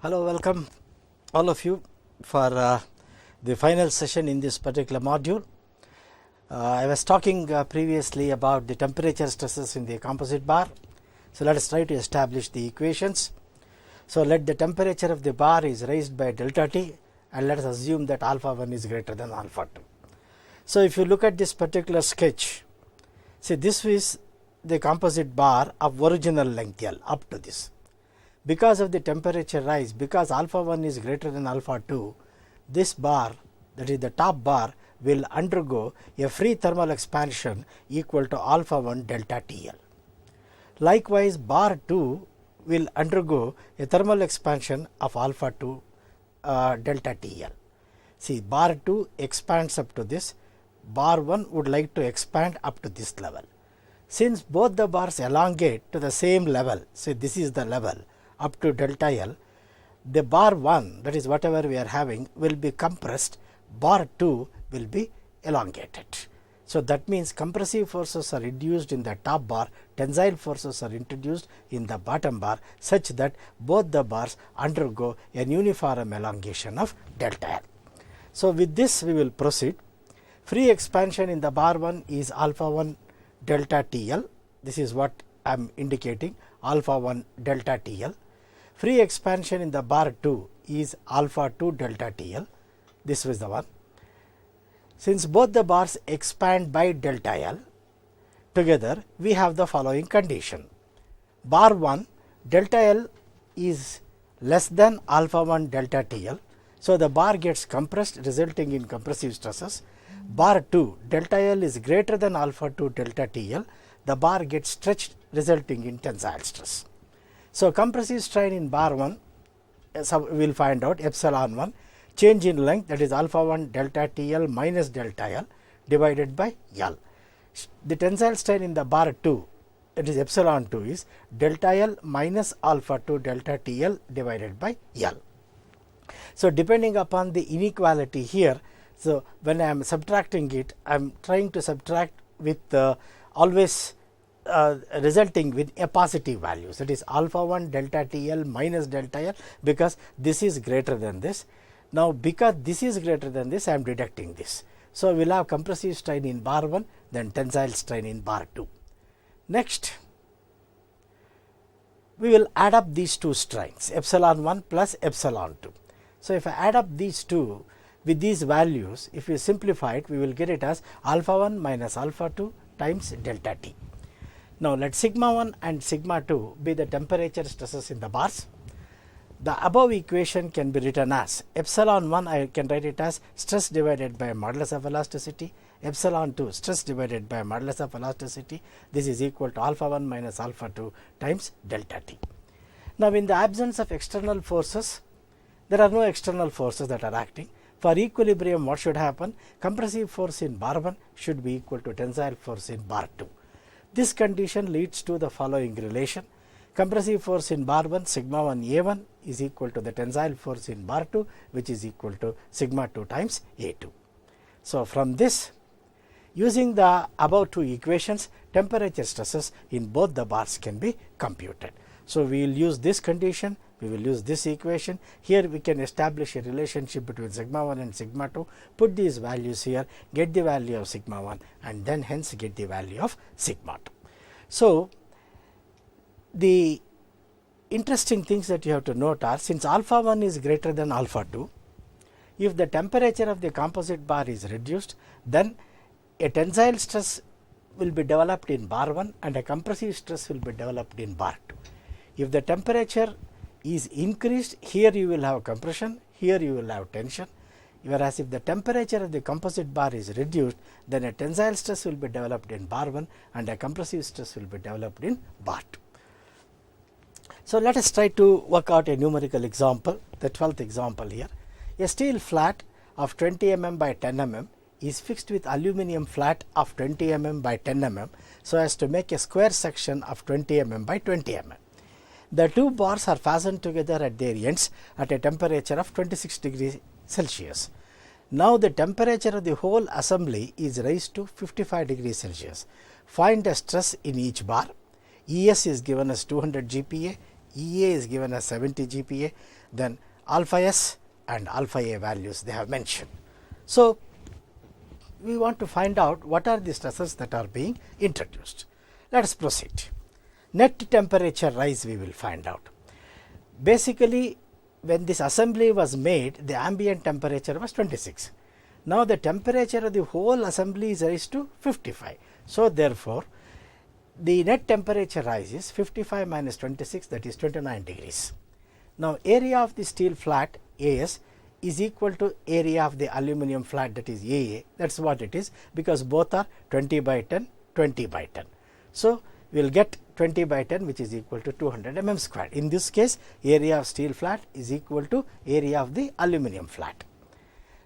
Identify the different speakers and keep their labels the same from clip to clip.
Speaker 1: Hello, welcome all of you for the final session in this particular module. I was talking previously about the temperature stresses in the composite bar. So, let us try to establish the equations. So, let the temperature of the bar is raised by delta T, and let us assume that alpha 1 is greater than alpha 2. So, if you look at this particular sketch, see, this is the composite bar of original length L up to this. Because of the temperature rise, because alpha 1 is greater than alpha 2, this bar, that is the top bar, will undergo a free thermal expansion equal to alpha 1 delta TL. Likewise, bar 2 will undergo a thermal expansion of alpha 2 delta TL. See, bar 2 expands up to this, bar 1 would like to expand up to this level. Since both the bars elongate to the same level, say this is the level, up to delta L, the bar 1, that is whatever we are having, will be compressed, bar 2 will be elongated. So, that means compressive forces are reduced in the top bar, tensile forces are introduced in the bottom bar, such that both the bars undergo an uniform elongation of delta L. So, with this we will proceed. Free expansion in the bar 1 is alpha 1 delta TL. This is what I am indicating, alpha 1 delta TL. Free expansion in the bar 2 is alpha 2 delta TL. This was the one. Since both the bars expand by delta L, together we have the following condition. Bar 1 delta L is less than alpha 1 delta TL. So, the bar gets compressed, resulting in compressive stresses. Bar 2 delta L is greater than alpha 2 delta TL. The bar gets stretched, resulting in tensile stress. So, compressive strain in bar 1, we will find out epsilon 1, change in length, that is alpha 1 delta TL minus delta L divided by L. The tensile strain in the bar 2, that is epsilon 2, is delta L minus alpha 2 delta TL divided by L. So, depending upon the inequality here, so when I am subtracting it, I am trying to subtract with always resulting with a positive value, that is alpha 1 delta TL minus delta L, because this is greater than this. Now, because this is greater than this, I am deducting this. So, we will have compressive strain in bar 1, then tensile strain in bar 2. Next, we will add up these two strains, epsilon 1 plus epsilon 2. So, if I add up these two with these values, if we simplify it, we will get it as alpha 1 minus alpha 2 times delta T. Now, let sigma 1 and sigma 2 be the temperature stresses in the bars. The above equation can be written as epsilon 1, I can write it as stress divided by modulus of elasticity, epsilon 2 stress divided by modulus of elasticity. This is equal to alpha 1 minus alpha 2 times delta T. Now, in the absence of external forces, there are no external forces that are acting. For equilibrium, what should happen? Compressive force in bar 1 should be equal to tensile force in bar 2. This condition leads to the following relation. Compressive force in bar 1 sigma 1 A1 is equal to the tensile force in bar 2, which is equal to sigma 2 times A2. So, from this, using the above two equations, temperature stresses in both the bars can be computed. So, we will use this condition, we will use this equation. Here we can establish a relationship between sigma 1 and sigma 2, put these values here, get the value of sigma 1 and then hence get the value of sigma 2. So, the interesting things that you have to note are, since alpha 1 is greater than alpha 2, if the temperature of the composite bar is reduced, then a tensile stress will be developed in bar 1 and a compressive stress will be developed in bar 2. If the temperature is increased, here you will have compression, here you will have tension, whereas if the temperature of the composite bar is reduced, then a tensile stress will be developed in bar 1 and a compressive stress will be developed in bar 2. So, let us try to work out a numerical example, the 12th example here. A steel flat of 20 mm by 10 mm is fixed with aluminum flat of 20 mm by 10 mm so as to make a square section of 20 mm by 20 mm. The two bars are fastened together at their ends at a temperature of 26 degrees Celsius. Now the temperature of the whole assembly is raised to 55 degrees Celsius. Find the stress in each bar. ES is given as 200 GPa, EA is given as 70 GPa, then alpha S and alpha A values they have mentioned. So we want to find out what are the stresses that are being introduced. Let us proceed. Net temperature rise we will find out. Basically, when this assembly was made, the ambient temperature was 26. Now the temperature of the whole assembly is raised to 55. So therefore, the net temperature rise is 55 minus 26, that is 29 degrees. Now area of the steel flat AS is equal to area of the aluminum flat, that is AA. That is what it is, because both are 20 by 10, 20 by 10. So we will get 20 by 10, which is equal to 200 mm squared. In this case, area of steel flat is equal to area of the aluminum flat.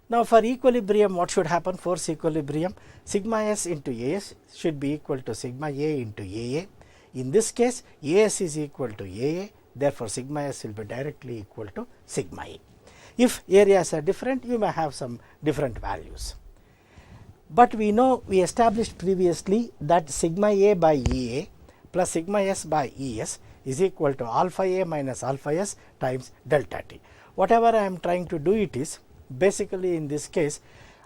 Speaker 1: Now for equilibrium, what should happen? Force equilibrium, sigma S into AS should be equal to sigma A into AA. In this case, AS is equal to AA, therefore sigma S will be directly equal to sigma A. If areas are different, you may have some different values. But we know, we established previously that sigma A by EA plus sigma S by ES is equal to alpha A minus alpha S times delta T. Whatever I am trying to do, it is basically in this case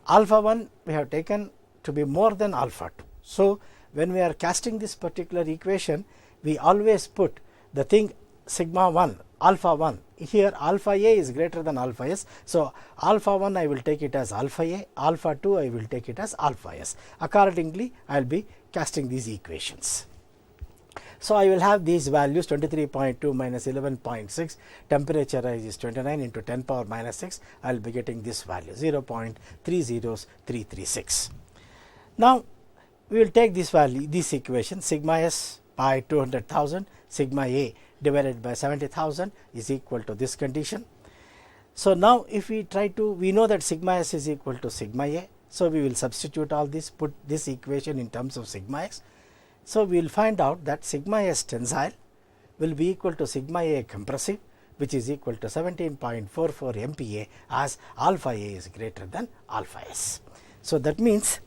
Speaker 1: alpha 1 we have taken to be more than alpha 2. So when we are casting this particular equation, we always put the thing sigma 1, alpha 1. Here alpha A is greater than alpha S. So alpha 1 I will take it as alpha A, alpha 2 I will take it as alpha S. Accordingly, I will be casting these equations. So I will have these values 23.2 minus 11.6, temperature rise is 29 into 10 power minus 6, I will be getting this value 0.30336. Now we will take this value, this equation, sigma S by 200,000, sigma A divided by 70,000 is equal to this condition. So now if we try to, we know that sigma S is equal to sigma A, so we will substitute all this, put this equation in terms of sigma X. So we will find out that sigma S tensile will be equal to sigma A compressive, which is equal to 17.44 MPa, as alpha A is greater than alpha S. So that means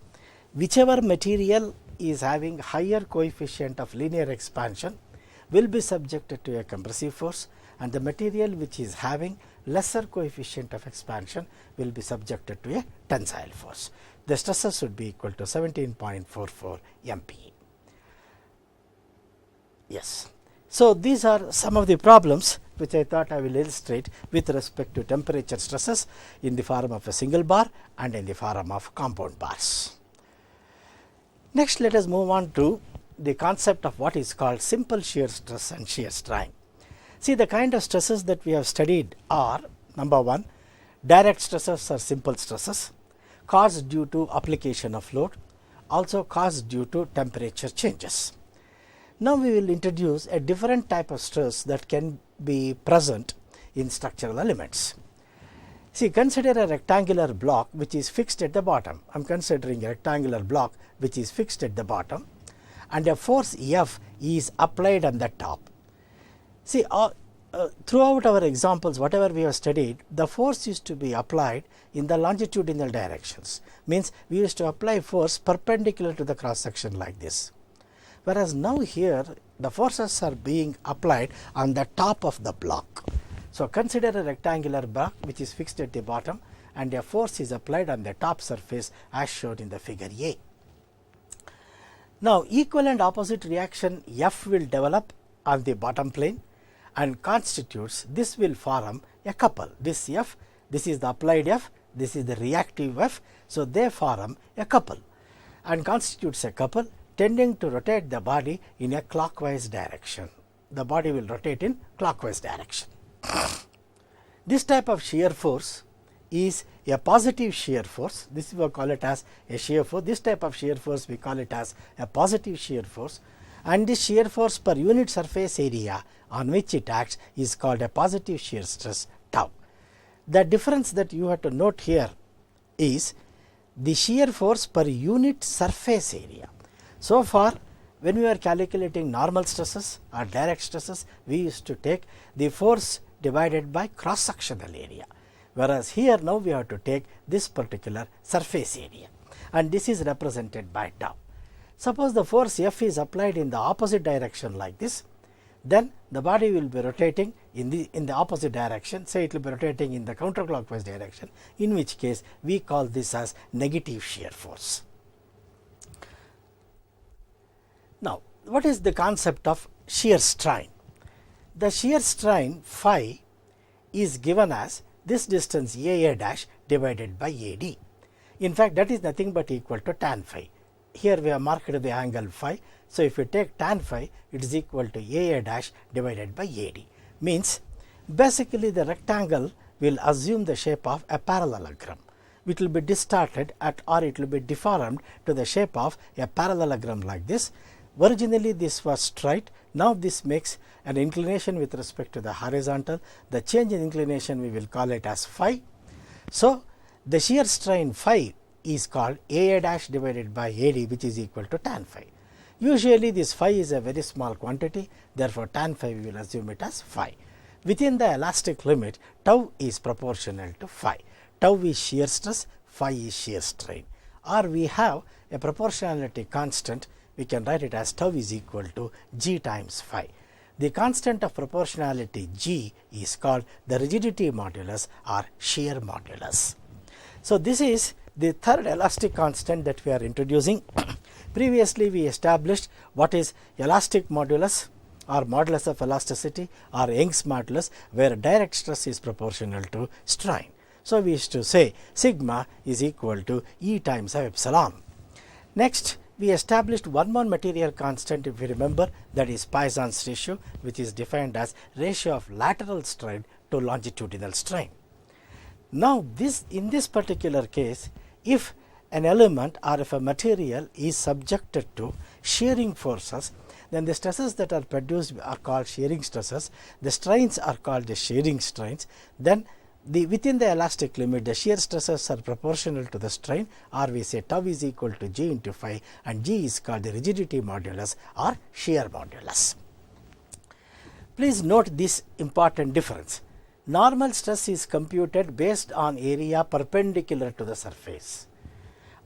Speaker 1: whichever material is having higher coefficient of linear expansion will be subjected to a compressive force, and the material which is having lesser coefficient of expansion will be subjected to a tensile force. The stresses should be equal to 17.44 MPa. Yes. So these are some of the problems which I thought I will illustrate with respect to temperature stresses in the form of a single bar and in the form of compound bars. Next, let us move on to the concept of what is called simple shear stress and shear strain. See, the kind of stresses that we have studied are, number one, direct stresses or simple stresses caused due to application of load, also caused due to temperature changes. Now we will introduce a different type of stress that can be present in structural elements. See, consider a rectangular block which is fixed at the bottom. I am considering a rectangular block which is fixed at the bottom, and a force F is applied on the top. See, throughout our examples, whatever we have studied, the force used to be applied in the longitudinal directions. Means we used to apply force perpendicular to the cross section like this. Whereas now here the forces are being applied on the top of the block. So consider a rectangular block which is fixed at the bottom, and a force is applied on the top surface as shown in the figure A. Now equal and opposite reaction F will develop on the bottom plane and constitutes, this will form a couple. This F, this is the applied F, this is the reactive F. So they form a couple and constitutes a couple tending to rotate the body in a clockwise direction. The body will rotate in clockwise direction. This type of shear force is a positive shear force. This we will call it as a shear force. This type of shear force we call it as a positive shear force, and this shear force per unit surface area on which it acts is called a positive shear stress tau. The difference that you have to note here is the shear force per unit surface area. So far, when we are calculating normal stresses or direct stresses, we used to take the force divided by cross sectional area, whereas here now we have to take this particular surface area, and this is represented by tau. Suppose the force F is applied in the opposite direction like this, then the body will be rotating in the opposite direction. Say it will be rotating in the counterclockwise direction, in which case we call this as negative shear force. Now, what is the concept of shear strain? The shear strain phi is given as this distance AA dash divided by AD. In fact, that is nothing but equal to tan phi. Here we have marked the angle phi. So, if you take tan phi, it is equal to AA dash divided by AD. Means basically the rectangle will assume the shape of a parallelogram. It will be distorted or it will be deformed to the shape of a parallelogram like this. Originally this was straight, now this makes an inclination with respect to the horizontal. The change in inclination we will call it as phi. So, the shear strain phi is called AA dash divided by AD, which is equal to tan phi. Usually this phi is a very small quantity, therefore tan phi we will assume it as phi. Within the elastic limit, tau is proportional to phi. Tau is shear stress, phi is shear strain. Or we have a proportionality constant, we can write it as tau is equal to g times phi. The constant of proportionality g is called the rigidity modulus or shear modulus. So, this is the third elastic constant that we are introducing. Previously, we established what is elastic modulus or modulus of elasticity or Young's modulus, where direct stress is proportional to strain. So, we used to say sigma is equal to E times of epsilon. Next, we established one more material constant, if you remember, that is Paisans ratio, which is defined as ratio of lateral strain to longitudinal strain. Now, in this particular case, if an element or if a material is subjected to shearing forces, then the stresses that are produced are called shearing stresses, the strains are called the shearing strains. Then within the elastic limit, the shear stresses are proportional to the strain, or we say tau is equal to g into phi, and g is called the rigidity modulus or shear modulus. Please note this important difference. Normal stress is computed based on area perpendicular to the surface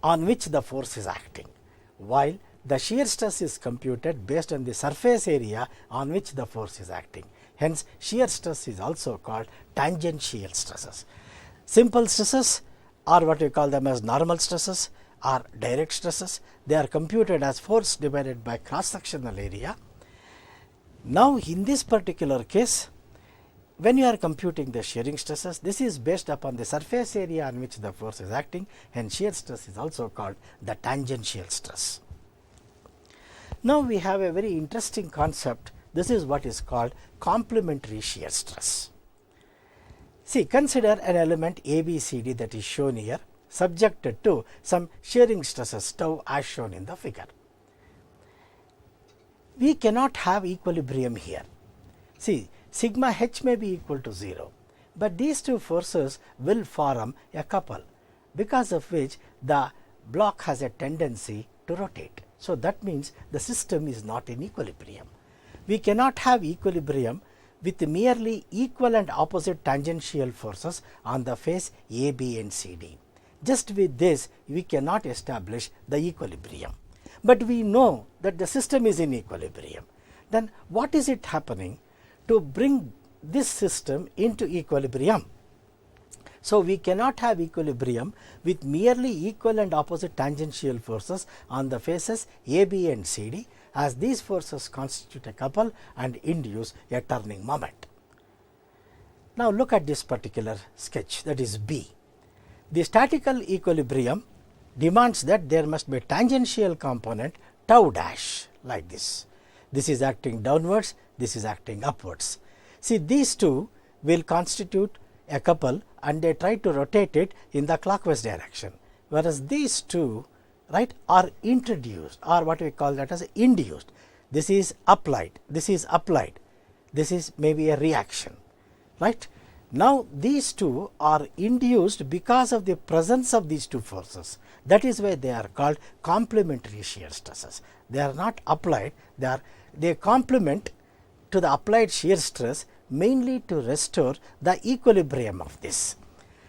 Speaker 1: on which the force is acting, while the shear stress is computed based on the surface area on which the force is acting. Hence, shear stress is also called tangential stresses. Simple stresses are what we call them as normal stresses or direct stresses. They are computed as force divided by cross sectional area. Now, in this particular case, when you are computing the shearing stresses, this is based upon the surface area on which the force is acting, and shear stress is also called the tangential stress. Now, we have a very interesting concept. This is what is called complementary shear stress. See, consider an element ABCD that is shown here, subjected to some shearing stresses tau as shown in the figure. We cannot have equilibrium here. See, sigma h may be equal to 0, but these two forces will form a couple, because of which the block has a tendency to rotate. So, that means the system is not in equilibrium. We cannot have equilibrium with merely equal and opposite tangential forces on the face A, B and C, D. Just with this, we cannot establish the equilibrium. But we know that the system is in equilibrium. Then what is it happening to bring this system into equilibrium? So, we cannot have equilibrium with merely equal and opposite tangential forces on the faces A, B and C, D, as these forces constitute a couple and induce a turning moment. Now, look at this particular sketch, that is B. The statical equilibrium demands that there must be a tangential component tau dash like this. This is acting downwards, this is acting upwards. See, these two will constitute a couple and they try to rotate it in the clockwise direction, whereas these two, right, are introduced, or what we call that as induced. This is applied, this is applied, this is maybe a reaction, right. Now, these two are induced because of the presence of these two forces. That is why they are called complementary shear stresses. They are not applied, they complement to the applied shear stress mainly to restore the equilibrium of this.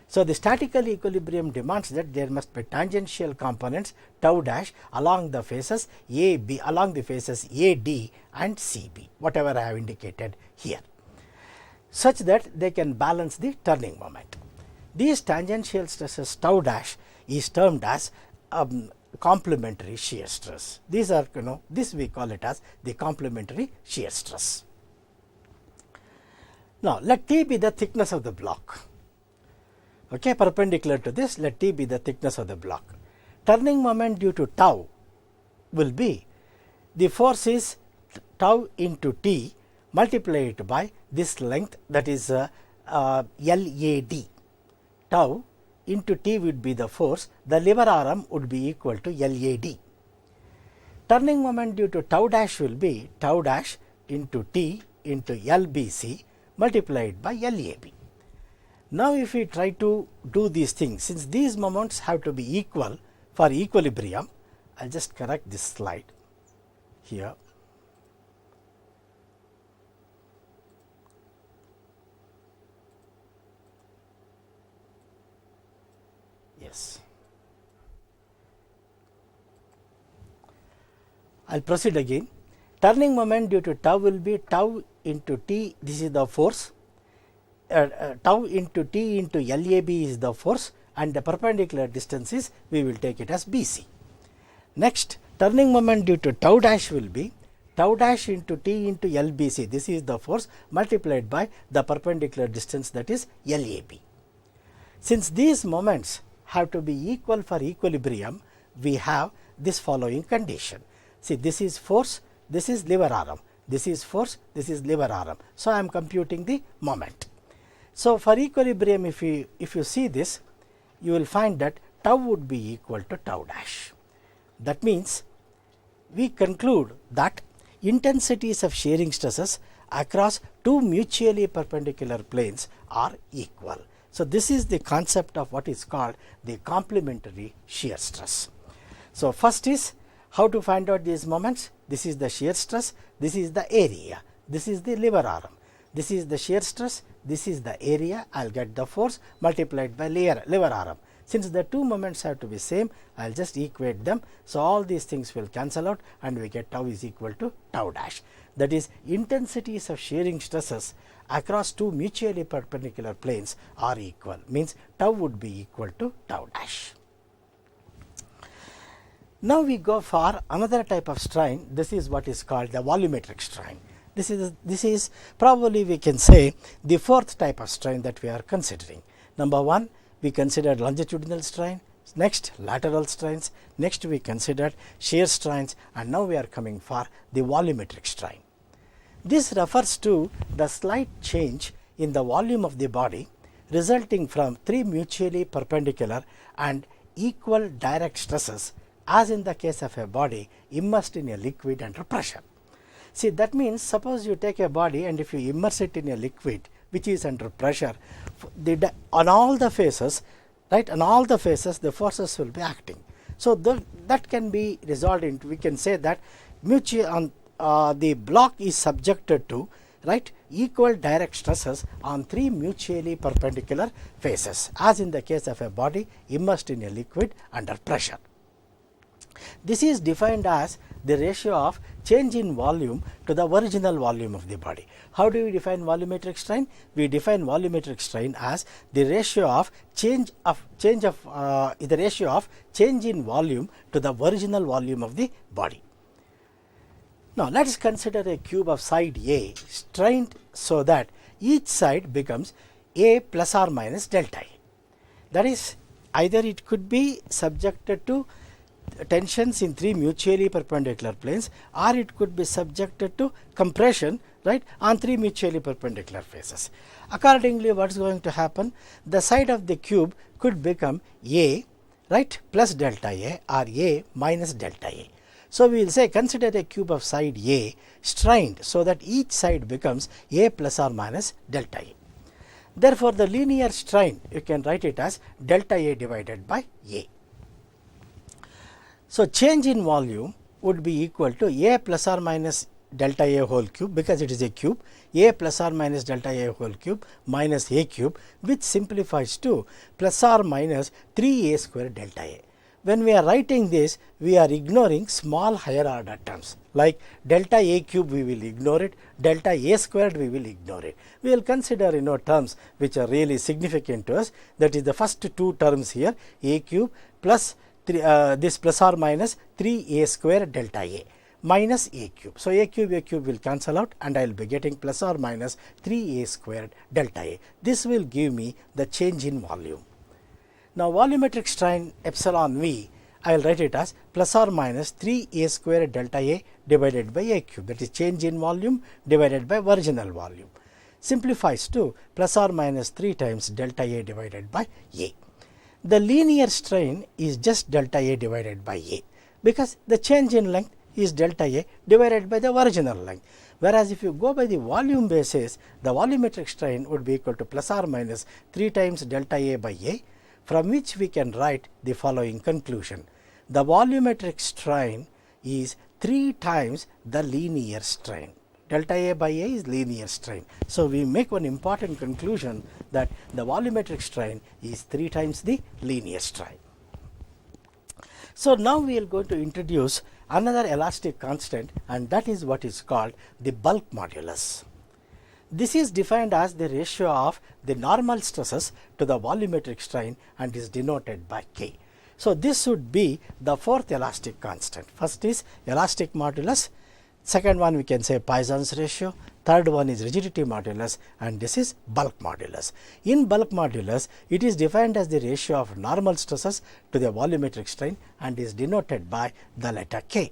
Speaker 1: So, the statical equilibrium demands that there must be tangential components tau dash along the faces AB, along the faces AD and CB, whatever I have indicated here, such that they can balance the turning moment. These tangential stresses tau dash is termed as complementary shear stress. These are, this we call it as the complementary shear stress. Now, let T be the thickness of the block. Okay, perpendicular to this, let T be the thickness of the block. Turning moment due to tau will be, the force is tau into T multiplied by this length, that is LAD. Tau into T would be the force, the lever arm would be equal to LAD. Turning moment due to tau dash will be tau dash into T into LBC multiplied by LAB. Now, if we try to do these things, since these moments have to be equal for equilibrium, I will just correct this slide here. Yes. I will proceed again. Turning moment due to tau will be tau into T, this is the force, tau into T into LAB is the force, and the perpendicular distance is, we will take it as BC. Next, turning moment due to tau dash will be tau dash into T into LBC, this is the force, multiplied by the perpendicular distance, that is LAB. Since these moments have to be equal for equilibrium, we have this following condition. See, this is force, this is lever arm, this is force, this is lever arm. So, I am computing the moment. So, for equilibrium, if you see this, you will find that tau would be equal to tau dash. That means, we conclude that intensities of shearing stresses across two mutually perpendicular planes are equal. So, this is the concept of what is called the complementary shear stress. So, first is how to find out these moments. This is the shear stress, this is the area, this is the lever arm, this is the shear stress, this is the area, I will get the force multiplied by lever arm. Since the two moments have to be same, I will just equate them. So, all these things will cancel out and we get tau is equal to tau dash. That is, intensities of shearing stresses across two mutually perpendicular planes are equal, means tau would be equal to tau dash. Now, we go for another type of strain. This is what is called the volumetric strain. This is probably, we can say, the fourth type of strain that we are considering. Number one, we considered longitudinal strain, next lateral strains, next we considered shear strains, and now we are coming for the volumetric strain. This refers to the slight change in the volume of the body resulting from three mutually perpendicular and equal direct stresses, as in the case of a body immersed in a liquid under pressure. See, that means, suppose you take a body and if you immerse it in a liquid which is under pressure, on all the faces, right, on all the faces the forces will be acting. So, that can be resolved into, we can say that the block is subjected to, right, equal direct stresses on three mutually perpendicular faces, as in the case of a body immersed in a liquid under pressure. This is defined as the ratio of change in volume to the original volume of the body. How do we define volumetric strain? We define volumetric strain as the ratio of change in volume to the original volume of the body. Now, let us consider a cube of side A strained so that each side becomes A plus or minus delta A. That is, either it could be subjected to tensions in three mutually perpendicular planes, or it could be subjected to compression, right, on three mutually perpendicular faces. Accordingly, what is going to happen? The side of the cube could become A, right, plus delta A, or A minus delta A. So, we will say, consider a cube of side A strained so that each side becomes A plus or minus delta A. Therefore, the linear strain you can write it as delta A divided by A. So, change in volume would be equal to A plus or minus delta A whole cube, because it is a cube, A plus or minus delta A whole cube minus A cube, which simplifies to plus or minus 3A square delta A. When we are writing this, we are ignoring small higher order terms like delta A cube, we will ignore it, delta A squared we will ignore it. We will consider terms which are really significant to us, that is the first two terms here, A cube plus this plus or minus 3A square delta A minus A cube. So, A cube will cancel out and I will be getting plus or minus 3A squared delta A. This will give me the change in volume. Now, volumetric strain epsilon V, I will write it as plus or minus 3A square delta A divided by A cube, that is change in volume divided by original volume, simplifies to plus or minus 3 times delta A divided by A. The linear strain is just delta A divided by A, because the change in length is delta A divided by the original length. Whereas, if you go by the volume basis, the volumetric strain would be equal to plus or minus 3 times delta A by A, from which we can write the following conclusion. The volumetric strain is 3 times the linear strain. Delta A by A is linear strain. So, we make one important conclusion that the volumetric strain is 3 times the linear strain. So, now we are going to introduce another elastic constant, and that is what is called the bulk modulus. This is defined as the ratio of the normal stresses to the volumetric strain and is denoted by K. So, this should be the fourth elastic constant. First is elastic modulus, second one we can say Paisans ratio, third one is rigidity modulus, and this is bulk modulus. In bulk modulus, it is defined as the ratio of normal stresses to the volumetric strain and is denoted by the letter K.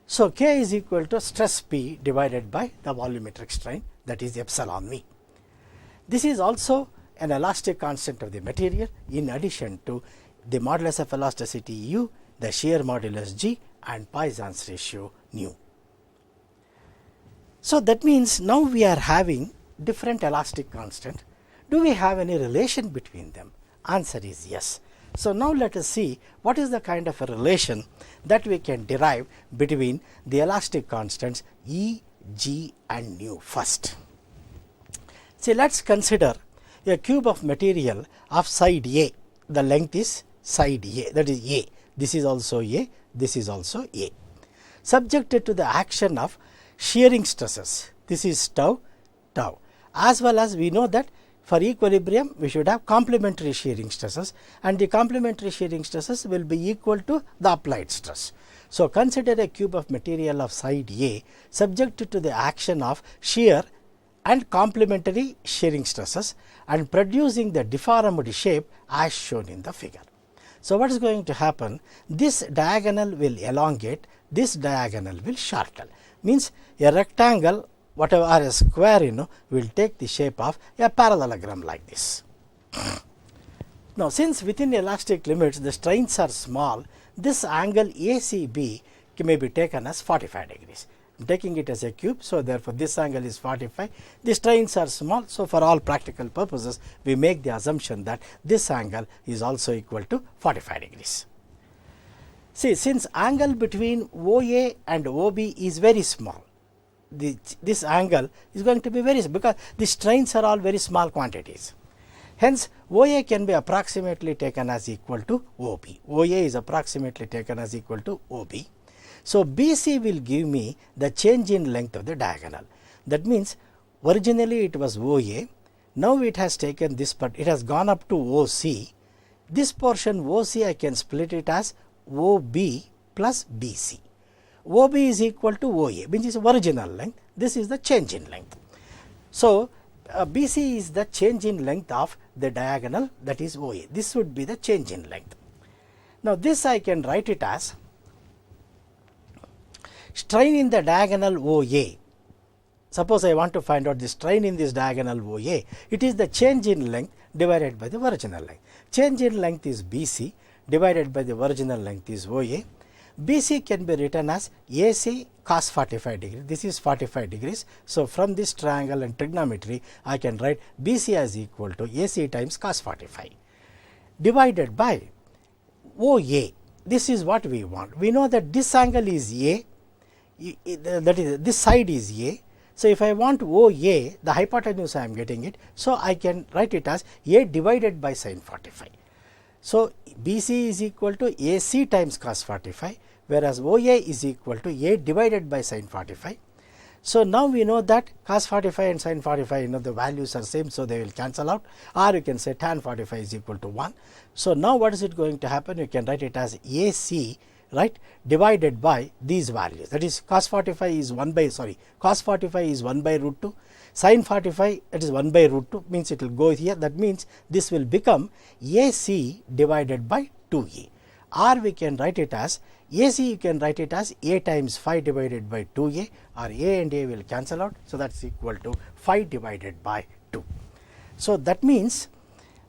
Speaker 1: So, K is equal to stress P divided by the volumetric strain, that is epsilon V. This is also an elastic constant of the material in addition to the modulus of elasticity U, the shear modulus G, and Paisans ratio nu. So, that means now we are having different elastic constant. Do we have any relation between them? Answer is yes. So, now let us see what is the kind of a relation that we can derive between the elastic constants E, G and nu first. See, let us consider a cube of material of side A. The length is side A, that is A. This is also A, this is also A. Subjected to the action of shearing stresses, this is tau, tau. As well as we know that for equilibrium we should have complementary shearing stresses, and the complementary shearing stresses will be equal to the applied stress. So, consider a cube of material of side A subjected to the action of shear and complementary shearing stresses and producing the deformed shape as shown in the figure. So, what is going to happen? This diagonal will elongate, this diagonal will shorten, means a rectangle whatever or a square will take the shape of a parallelogram like this. Now, since within elastic limits the strains are small, this angle ACB may be taken as 45 degrees. I am taking it as a cube, so therefore, this angle is 45. The strains are small, so for all practical purposes, we make the assumption that this angle is also equal to 45 degrees. See, since angle between OA and OB is very small, this angle is going to be very small because the strains are all very small quantities. Hence, OA can be approximately taken as equal to OB. OA is approximately taken as equal to OB. So, BC will give me the change in length of the diagonal. That means, originally it was OA, now it has taken this, but it has gone up to OC. This portion OC I can split it as OB plus BC. OB is equal to OA, which is original length. This is the change in length. So, BC is the change in length of the diagonal, that is OA. This would be the change in length. Now, this I can write it as strain in the diagonal OA. Suppose I want to find out the strain in this diagonal OA. It is the change in length divided by the original length. Change in length is BC divided by the original length is OA. BC can be written as AC cos 45 degrees. This is 45 degrees. So, from this triangle and trigonometry, I can write BC as equal to AC times cos 45 divided by OA. This is what we want. We know that this angle is A, that is this side is A. So, if I want OA, the hypotenuse I am getting it. So, I can write it as A divided by sin 45. So, BC is equal to AC times cos 45, whereas OA is equal to A divided by sin 45. So, now we know that cos 45 and sin 45, the values are same, so they will cancel out, or you can say tan 45 is equal to 1. So, now what is it going to happen? You can write it as AC, right, divided by these values, that is cos 45 is 1 by cos 45 is 1 by root 2, sin 45 that is 1 by root 2, means it will go here, that means this will become AC divided by 2A, or we can write it as AC, you can write it as A times 5 divided by 2A, or A and A will cancel out. So, that is equal to 5 divided by 2. So, that means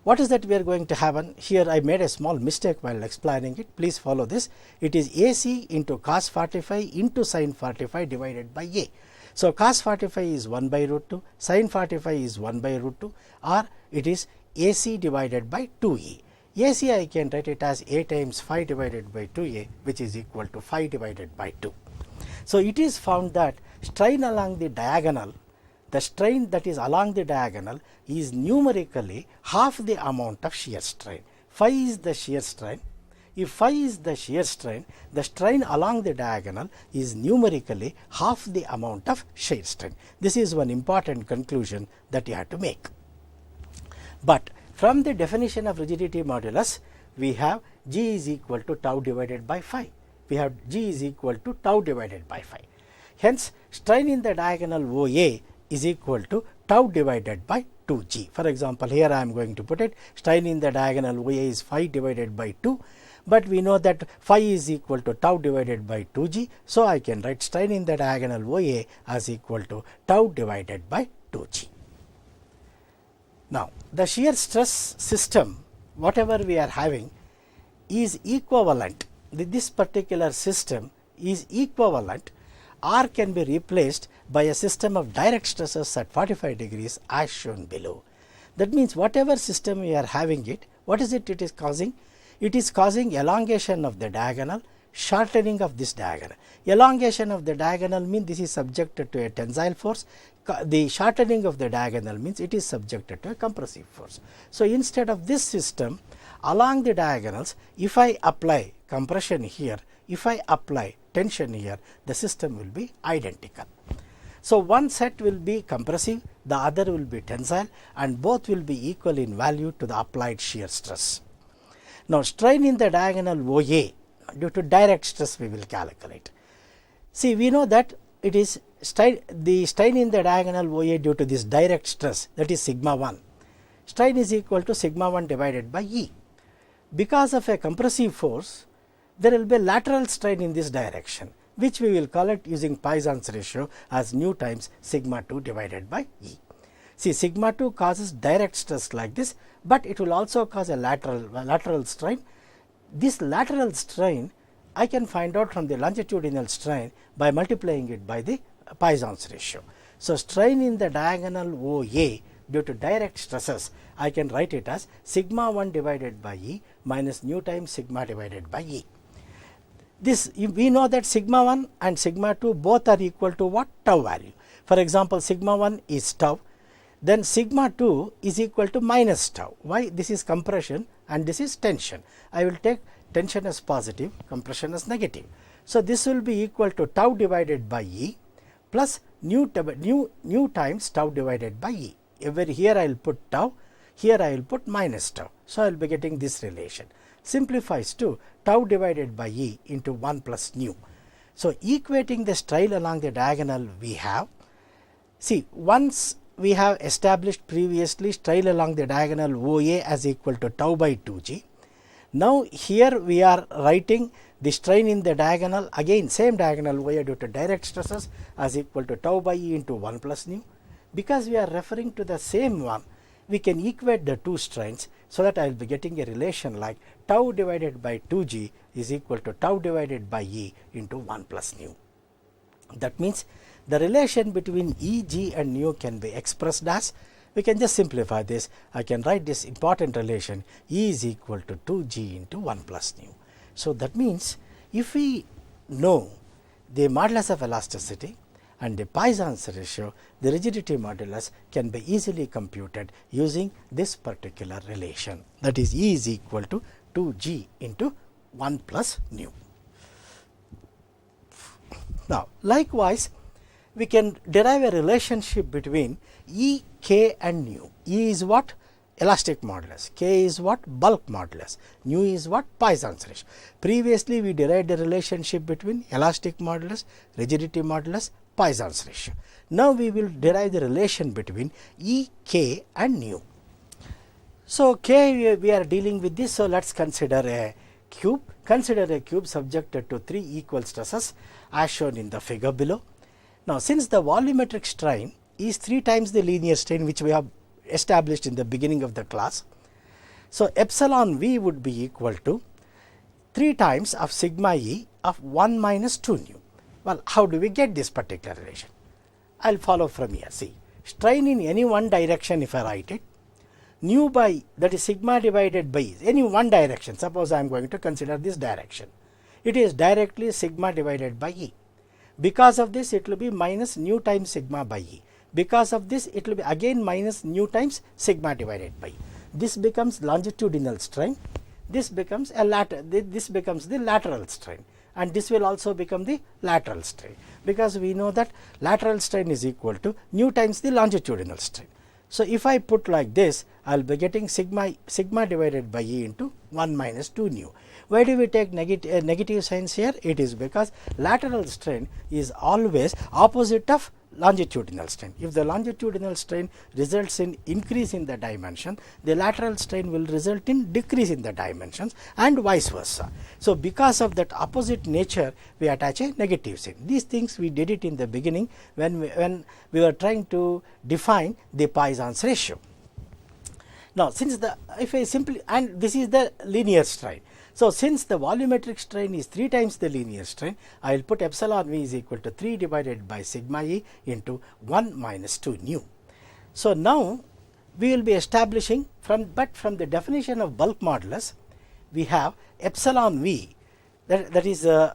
Speaker 1: what is that we are going to have? Here I made a small mistake while explaining it, please follow this. It is AC into cos 45 into sin 45 divided by A. So, cos 45 is 1 by root 2, sin 45 is 1 by root 2, or it is AC divided by 2A. AC I can write it as A times 5 divided by 2A, which is equal to 5 divided by 2. So, it is found that strain along the diagonal, the strain that is along the diagonal is numerically half the amount of shear strain. Phi is the shear strain. If phi is the shear strain, the strain along the diagonal is numerically half the amount of shear strain. This is one important conclusion that you have to make. But from the definition of rigidity modulus, we have G is equal to tau divided by phi. We have G is equal to tau divided by phi. Hence, strain in the diagonal OA is equal to tau divided by 2G. For example, here I am going to put it, strain in the diagonal OA is phi divided by 2, but we know that phi is equal to tau divided by 2G. So, I can write strain in the diagonal OA as equal to tau divided by 2G. Now, the shear stress system, whatever we are having, is equivalent. This particular system is equivalent or can be replaced by a system of direct stresses at 45 degrees as shown below. That means, whatever system we are having it, what is it is causing? It is causing elongation of the diagonal, shortening of this diagonal. Elongation of the diagonal means this is subjected to a tensile force. The shortening of the diagonal means it is subjected to a compressive force. So, instead of this system along the diagonals, if I apply compression here, if I apply tension here, the system will be identical. So, one set will be compressive, the other will be tensile, and both will be equal in value to the applied shear stress. Now, strain in the diagonal OA due to direct stress we will calculate. See, we know that it is the strain in the diagonal OA due to this direct stress, that is sigma 1. Strain is equal to sigma 1 divided by E. Because of a compressive force, there will be lateral strain in this direction, which we will call it using Paisans ratio as nu times sigma 2 divided by E. See, sigma 2 causes direct stress like this, but it will also cause a lateral strain. This lateral strain I can find out from the longitudinal strain by multiplying it by the Paisans ratio. So, strain in the diagonal OA due to direct stresses, I can write it as sigma 1 divided by E minus nu times sigma divided by E. This we know that sigma 1 and sigma 2 both are equal to what? Tau value. For example, sigma 1 is tau, then sigma 2 is equal to minus tau. Why? This is compression and this is tension. I will take tension as positive, compression as negative. So, this will be equal to tau divided by E plus nu times tau divided by E. Here I will put tau, here I will put minus tau. So, I will be getting this relation. Simplifies to tau divided by E into 1 plus nu. So, equating the strain along the diagonal we have, see, once we have established previously strain along the diagonal OA as equal to tau by 2G. Now, here we are writing the strain in the diagonal, again same diagonal OA due to direct stresses as equal to tau by E into 1 plus nu. Because we are referring to the same one, we can equate the two strains so that I will be getting a relation like tau divided by 2g is equal to tau divided by E into 1 plus nu. That means the relation between E, G and nu can be expressed as, we can just simplify this. I can write this important relation E is equal to 2g into 1 plus nu. So that means if we know the modulus of elasticity and the Paisans ratio, the rigidity modulus can be easily computed using this particular relation, that is E is equal to 2g into 1 plus nu. Now likewise we can derive a relationship between E, K and nu. E is what? Elastic modulus. K is what? Bulk modulus. Nu is what? Paisans ratio. Previously we derived a relationship between elastic modulus, rigidity modulus, Paisans ratio. Now we will derive the relation between E, K and nu. So K we are dealing with this, so let us consider a cube. Consider a cube subjected to 3 equal stresses as shown in the figure below. Now since the volumetric strain is 3 times the linear strain which we have established in the beginning of the class, so epsilon V would be equal to 3 times of sigma E of 1 minus 2 nu. Well, how do we get this particular relation? I will follow from here. See, strain in any one direction, if I write it, nu by, that is sigma divided by any one direction. Suppose I am going to consider this direction, it is directly sigma divided by E. Because of this it will be minus nu times sigma by E. Because of this it will be again minus nu times sigma divided by E. This becomes longitudinal strain, this becomes this becomes the lateral strain, and this will also become the lateral strain, because we know that lateral strain is equal to nu times the longitudinal strain. So if I put like this, I will be getting sigma divided by E into 1 minus 2 nu. Why do we take negative signs here? It is because lateral strain is always opposite of longitudinal strain. If the longitudinal strain results in increase in the dimension, the lateral strain will result in decrease in the dimensions and vice versa. So because of that opposite nature, we attach a negative sign. These things we did it in the beginning when we were trying to define the Paisans ratio. Now since if I simply, and this is the linear strain. So since the volumetric strain is 3 times the linear strain, I will put epsilon V is equal to 3 divided by sigma E into 1 minus 2 nu. So now we will be establishing from the definition of bulk modulus, we have epsilon V, that is the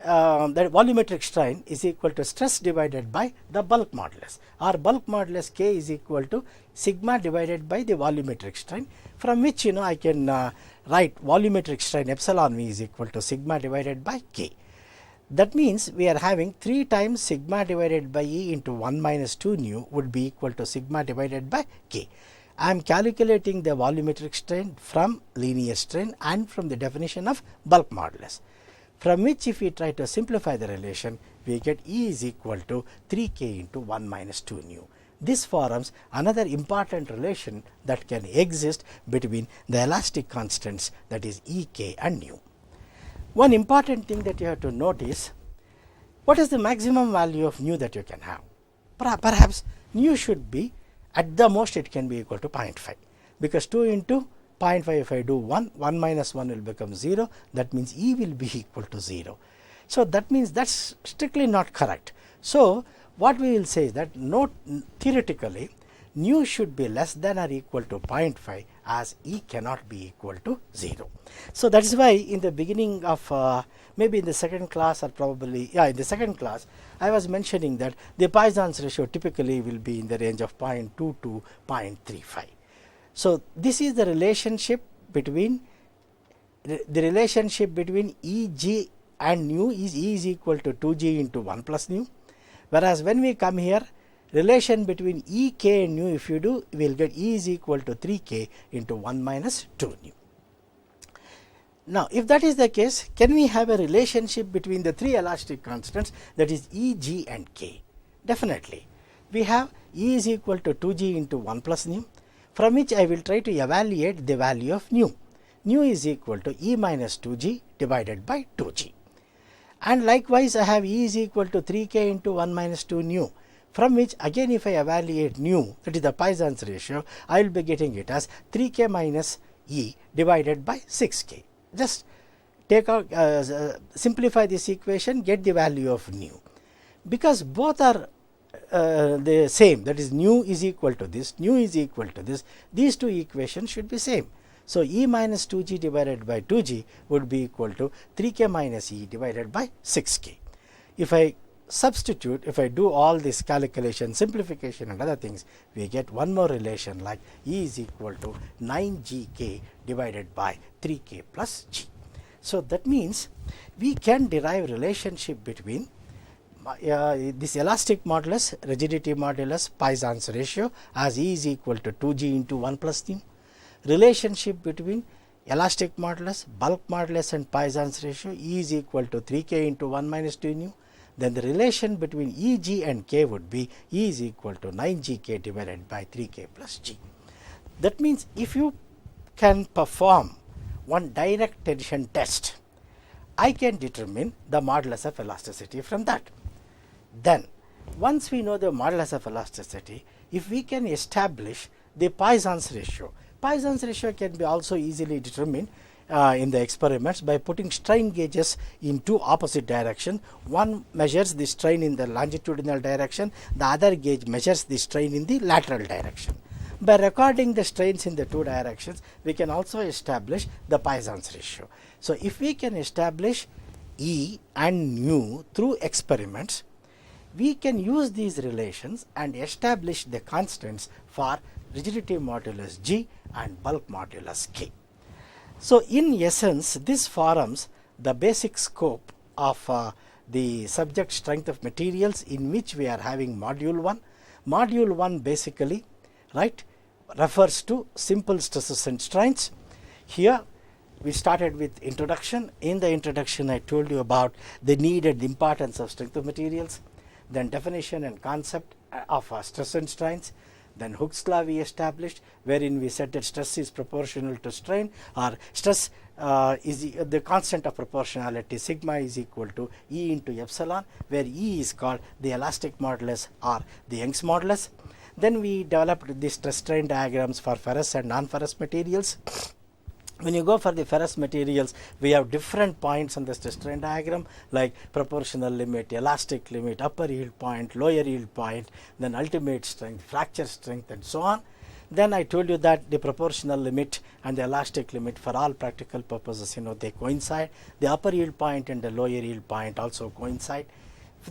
Speaker 1: volumetric strain is equal to stress divided by the bulk modulus. Our bulk modulus K is equal to sigma divided by the volumetric strain, from which I can write volumetric strain epsilon V is equal to sigma divided by K. That means we are having 3 times sigma divided by E into 1 minus 2 nu would be equal to sigma divided by K. I am calculating the volumetric strain from linear strain and from the definition of bulk modulus, from which if we try to simplify the relation, we get E is equal to 3K into 1 minus 2 nu. This forms another important relation that can exist between the elastic constants, that is E, K and nu. One important thing that you have to note is, what is the maximum value of nu that you can have? Perhaps nu should be, at the most it can be equal to 0.5, because 2 into 0.5, if I do 1 minus 1 will become 0, that means E will be equal to 0. So that means that is strictly not correct. So what we will say is that theoretically nu should be less than or equal to 0.5, as E cannot be equal to 0. So that is why in the beginning of maybe in the second class, or probably in the second class, I was mentioning that the Paisans ratio typically will be in the range of 0.2 to 0.35. So this is the relationship between E, G and nu is E is equal to 2G into 1 plus nu. Whereas when we come here, relation between E, K and nu, if you do, we will get E is equal to 3K into 1 minus 2 nu. Now if that is the case, can we have a relationship between the 3 elastic constants, that is E, G and K? Definitely. We have E is equal to 2G into 1 plus nu, from which I will try to evaluate the value of nu. Nu is equal to E minus 2G divided by 2G. And likewise I have E is equal to 3K into 1 minus 2 nu, from which again if I evaluate nu, that is the Paisans ratio, I will be getting it as 3k minus E divided by 6k. Just take out, simplify this equation, get the value of nu. Because both are the same, that is nu is equal to this, nu is equal to this, these two equations should be same. So, E minus 2g divided by 2g would be equal to 3k minus E divided by 6k. If I substitute, if I do all this calculation, simplification and other things, we get one more relation like E is equal to 9gk divided by 3k plus g. So, that means we can derive relationship between this elastic modulus, rigidity modulus, Paisans ratio as E is equal to 2g into 1 plus nu, relationship between elastic modulus, bulk modulus and Paisans ratio, E is equal to 3k into 1 minus 2 nu. Then the relation between E, g and k would be E is equal to 9gk divided by 3k plus g. That means if you can perform one direct tension test, I can determine the modulus of elasticity from that. Then once we know the modulus of elasticity, if we can establish the Paisans ratio, Paisans ratio can be also easily determined in the experiments by putting strain gauges in two opposite directions. One measures the strain in the longitudinal direction, the other gauge measures the strain in the lateral direction. By recording the strains in the two directions, we can also establish the Paisans ratio. So, if we can establish E and nu through experiments, we can use these relations and establish the constants for rigidity modulus G and bulk modulus K. So, in essence, this forms the basic scope of the subject strength of materials in which we are having module 1. Module 1 basically, right, refers to simple stresses and strains. Here we started with introduction. In the introduction, I told you about the need and the importance of strength of materials, then definition and concept of stress and strains. Then Hooke's law we established, wherein we said that stress is proportional to strain, or stress is the constant of proportionality, sigma is equal to E into epsilon, where E is called the elastic modulus or the Young's modulus. Then we developed the stress strain diagrams for ferrous and non-ferrous materials. When you go for the ferrous materials, we have different points on the stress strain diagram like proportional limit, elastic limit, upper yield point, lower yield point, then ultimate strength, fracture strength and so on. Then I told you that the proportional limit and the elastic limit for all practical purposes, they coincide. The upper yield point and the lower yield point also coincide.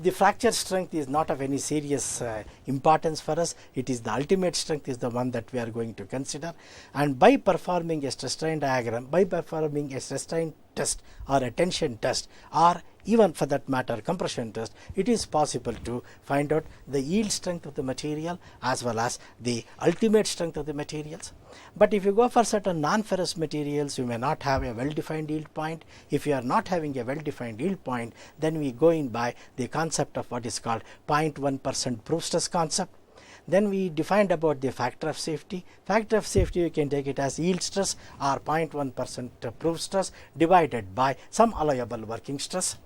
Speaker 1: The fracture strength is not of any serious importance for us. It is the ultimate strength is the one that we are going to consider. And by performing a stress strain diagram, by performing a stress strain test or a tension test, or even for that matter compression test, it is possible to find out the yield strength of the material as well as the ultimate strength of the materials. But if you go for certain non-ferrous materials, you may not have a well-defined yield point. If you are not having a well-defined yield point, then we go in by the concept of what is called 0.1% proof stress concept. Then we defined about the factor of safety. Factor of safety, you can take it as yield stress or 0.1% proof stress divided by some allowable working stress.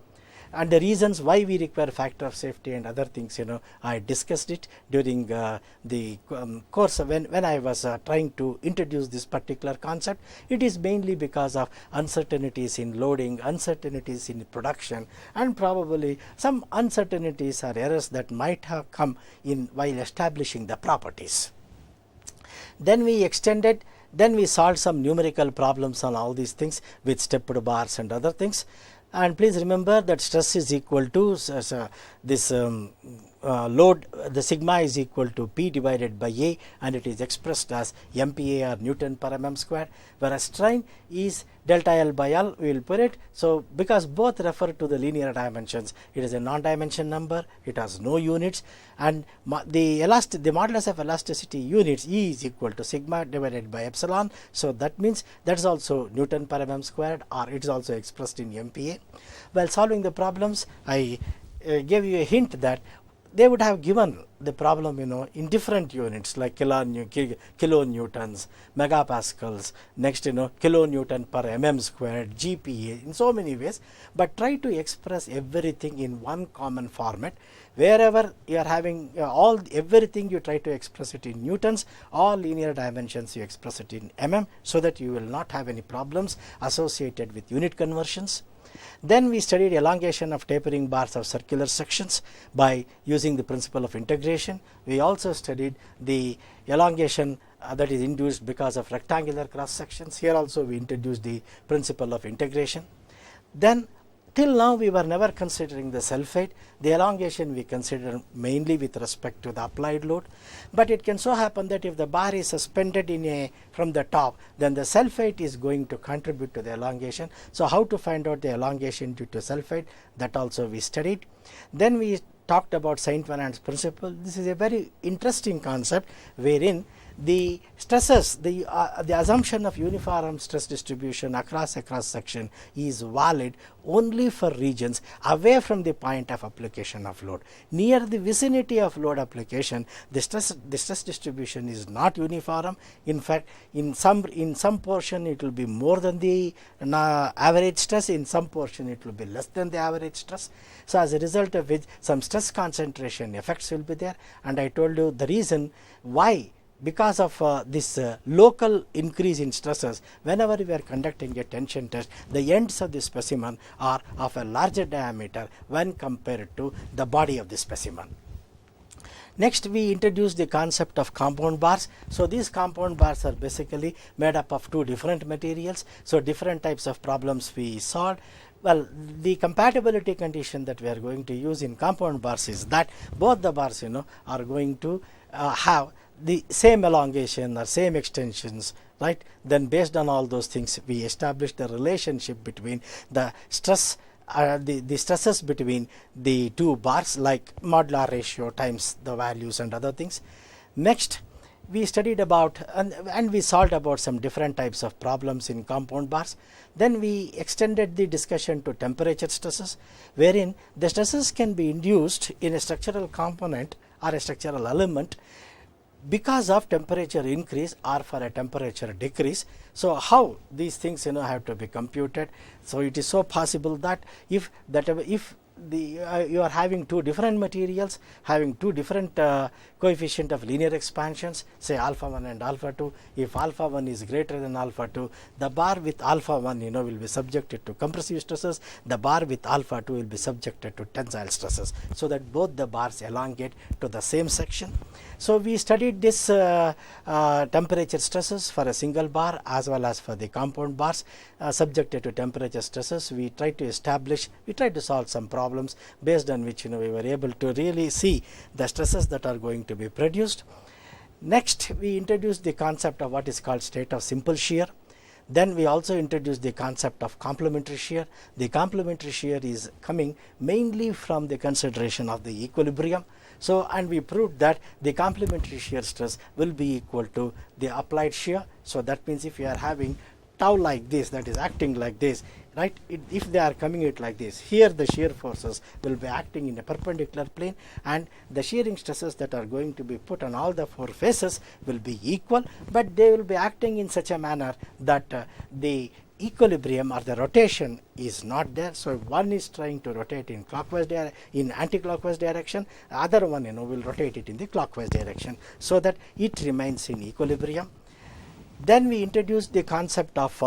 Speaker 1: And the reasons why we require factor of safety and other things, I discussed it during the course when I was trying to introduce this particular concept. It is mainly because of uncertainties in loading, uncertainties in production, and probably some uncertainties or errors that might have come in while establishing the properties. Then we extended, then we solved some numerical problems on all these things with stepped bars and other things. And please remember that stress is equal to this load, the sigma is equal to P divided by A, and it is expressed as MPa or Newton per mm squared, whereas strain is delta L by L, we will put it. So, because both refer to the linear dimensions, it is a non-dimension number, it has no units, and the modulus of elasticity units E is equal to sigma divided by epsilon. So, that means that is also Newton per mm squared, or it is also expressed in MPa. While solving the problems, I gave you a hint that they would have given the problem, in different units like kilonewtons, megapascals, next, kilonewton per mm squared, GPa, in so many ways, but try to express everything in one common format. Wherever you are having everything, you try to express it in newtons, all linear dimensions you express it in mm, so that you will not have any problems associated with unit conversions. Then we studied elongation of tapering bars of circular sections by using the principle of integration. We also studied the elongation that is induced because of rectangular cross sections. Here also we introduced the principle of integration. Then till now we were never considering the self-weight. The elongation we consider mainly with respect to the applied load, but it can so happen that if the bar is suspended from the top, then the self-weight is going to contribute to the elongation. So how to find out the elongation due to self-weight, that also we studied. Then we talked about Saint Venant's principle. This is a very interesting concept wherein the stresses, the assumption of uniform stress distribution across a cross section is valid only for regions away from the point of application of load. Near the vicinity of load application, the stress distribution is not uniform. In fact, in some portion it will be more than the average stress, in some portion it will be less than the average stress. So as a result of which some stress concentration effects will be there, and I told you the reason why. Because of this local increase in stresses, whenever we are conducting a tension test, the ends of the specimen are of a larger diameter when compared to the body of the specimen. Next, we introduced the concept of compound bars. So these compound bars are basically made up of two different materials. So different types of problems we solved. Well, the compatibility condition that we are going to use in compound bars is that both the bars, are going to have the same elongation or same extensions, right? Then based on all those things, we established the relationship between the stress, the stresses between the two bars, like modular ratio times the values and other things. Next, we studied about and we solved about some different types of problems in compound bars. Then we extended the discussion to temperature stresses, wherein the stresses can be induced in a structural component or a structural element because of temperature increase or for a temperature decrease. So how these things have to be computed. So it is so possible that if you are having two different materials having two different coefficient of linear expansions, say alpha 1 and alpha 2, if alpha 1 is greater than alpha 2, the bar with alpha 1 will be subjected to compressive stresses, the bar with alpha 2 will be subjected to tensile stresses, so that both the bars elongate to the same section. So we studied this temperature stresses for a single bar as well as for the compound bars subjected to temperature stresses. We tried to solve some problems based on which we were able to really see the stresses that are going to be produced. Next, we introduced the concept of what is called state of simple shear. Then we also introduced the concept of complementary shear. The complementary shear is coming mainly from the consideration of the equilibrium. So, and we proved that the complementary shear stress will be equal to the applied shear. So that means if you are having tau like this, that is acting like this, right? If they are coming it like this, here the shear forces will be acting in a perpendicular plane, and the shearing stresses that are going to be put on all the four faces will be equal, but they will be acting in such a manner that the equilibrium or the rotation is not there. So one is trying to rotate in anti-clockwise direction, the other one will rotate it in the clockwise direction, so that it remains in equilibrium. Then we introduced the concept of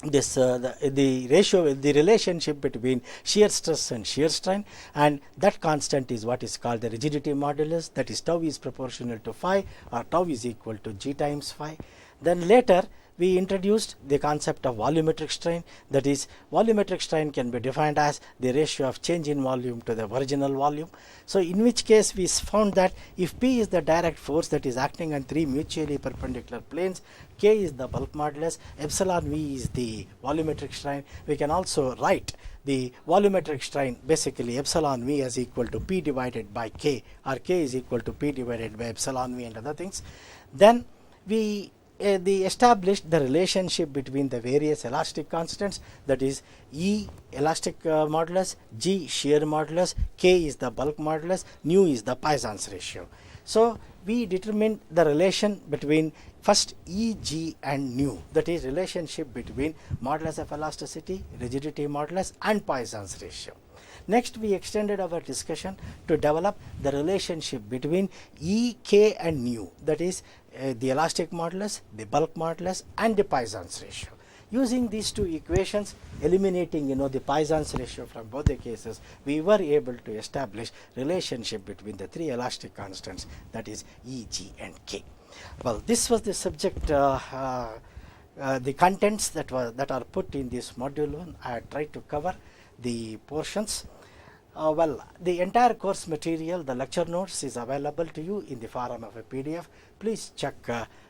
Speaker 1: the relationship between shear stress and shear strain, and that constant is what is called the rigidity modulus, that is tau is proportional to phi, or tau is equal to g times phi. Then later we introduced the concept of volumetric strain, that is volumetric strain can be defined as the ratio of change in volume to the original volume. So in which case we found that if P is the direct force that is acting on three mutually perpendicular planes, K is the bulk modulus, epsilon V is the volumetric strain. We can also write the volumetric strain basically epsilon V is equal to P divided by K, or K is equal to P divided by epsilon V and other things. Then we they established the relationship between the various elastic constants, that is E elastic modulus, G shear modulus, K is the bulk modulus, nu is the Paisans ratio. So we determined the relation between first E, G and nu, that is relationship between modulus of elasticity, rigidity modulus and Paisans ratio. Next, we extended our discussion to develop the relationship between E, K and nu, that is the elastic modulus, the bulk modulus and the Paisans ratio. Using these two equations, eliminating the Paisans ratio from both the cases, we were able to establish relationship between the three elastic constants, that is E, G and K. Well, this was the subject, the contents that are put in this module 1. I tried to cover the portions. Well, the entire course material, the lecture notes, is available to you in the form of a PDF. Please check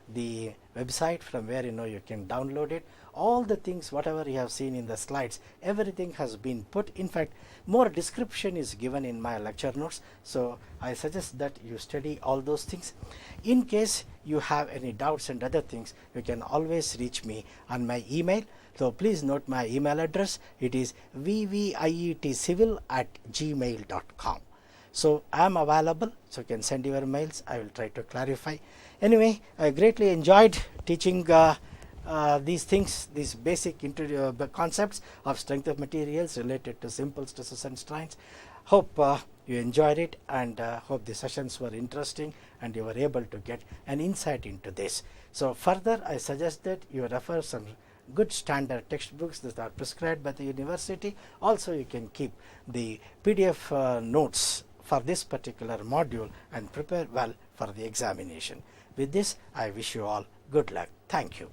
Speaker 1: the website from where you can download it. All the things, whatever you have seen in the slides, everything has been put. In fact, more description is given in my lecture notes. So I suggest that you study all those things. In case you have any doubts and other things, you can always reach me on my email. So please note my email address. It is vvietcivil@gmail.com. So I am available, so you can send your mails. I will try to clarify. Anyway, I greatly enjoyed teaching these things, these basic concepts of strength of materials related to simple stresses and strains. Hope you enjoyed it, and hope the sessions were interesting and you were able to get an insight into this. So further, I suggest that you refer some good standard textbooks that are prescribed by the university. Also, you can keep the PDF notes for this particular module and prepare well for the examination. With this, I wish you all good luck. Thank you.